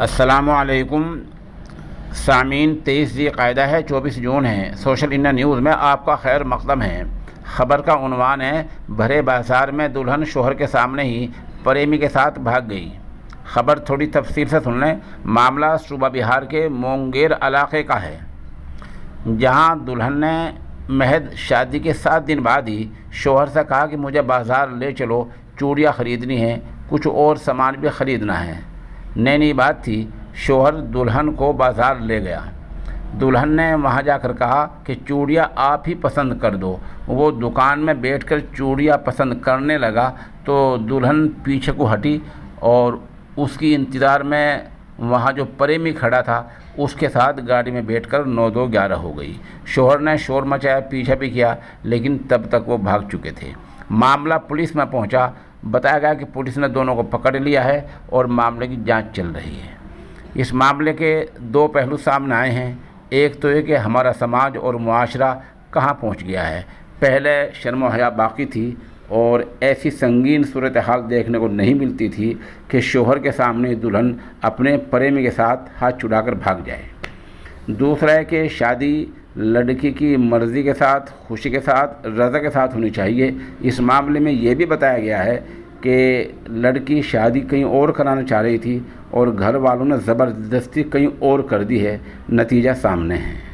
अस्सलामुअलैकुम सामीन। 23 ज़िलक़ाइदा है, 24 जून है। सोशल इंडिया न्यूज़ में आपका खैर मक़दम है। ख़बर का उन्वान है, भरे बाज़ार में दुल्हन शोहर के सामने ही प्रेमी के साथ भाग गई। ख़बर थोड़ी तफसील से सुन लें। मामला सूबा बिहार के मुंगेर इलाके का है, जहां दुल्हन ने महज शादी के 7 दिन बाद ही शोहर से कहा कि मुझे बाज़ार ले चलो, चूड़ियाँ ख़रीदनी है, कुछ और सामान भी ख़रीदना है। नई बात थी, शोहर दुल्हन को बाज़ार ले गया। दुल्हन ने वहां जाकर कहा कि चूड़ियाँ आप ही पसंद कर दो। वो दुकान में बैठकर चूड़ियाँ पसंद करने लगा तो दुल्हन पीछे को हटी और उसकी इंतज़ार में वहाँ जो प्रेमी खड़ा था उसके साथ गाड़ी में बैठकर 9-2-11 हो गई। शोहर ने शोर मचाया, पीछा भी किया, लेकिन तब तक वो भाग चुके थे। मामला पुलिस में पहुंचा। बताया गया कि पुलिस ने दोनों को पकड़ लिया है और मामले की जांच चल रही है। इस मामले के 2 पहलू सामने आए हैं। एक तो ये कि हमारा समाज और मुआशरा कहाँ पहुंच गया है। पहले शर्म हया बाकी थी और ऐसी संगीन सूरत हाल देखने को नहीं मिलती थी कि शोहर के सामने दुल्हन अपने प्रेमी के साथ हाथ छुड़ाकर भाग जाए। दूसरा है कि शादी लड़की की मर्ज़ी के साथ, खुशी के साथ, रज़ा के साथ होनी चाहिए। इस मामले में ये भी बताया गया है कि लड़की शादी कहीं और कराना चाह रही थी और घर वालों ने ज़बरदस्ती कहीं और कर दी है। नतीजा सामने है।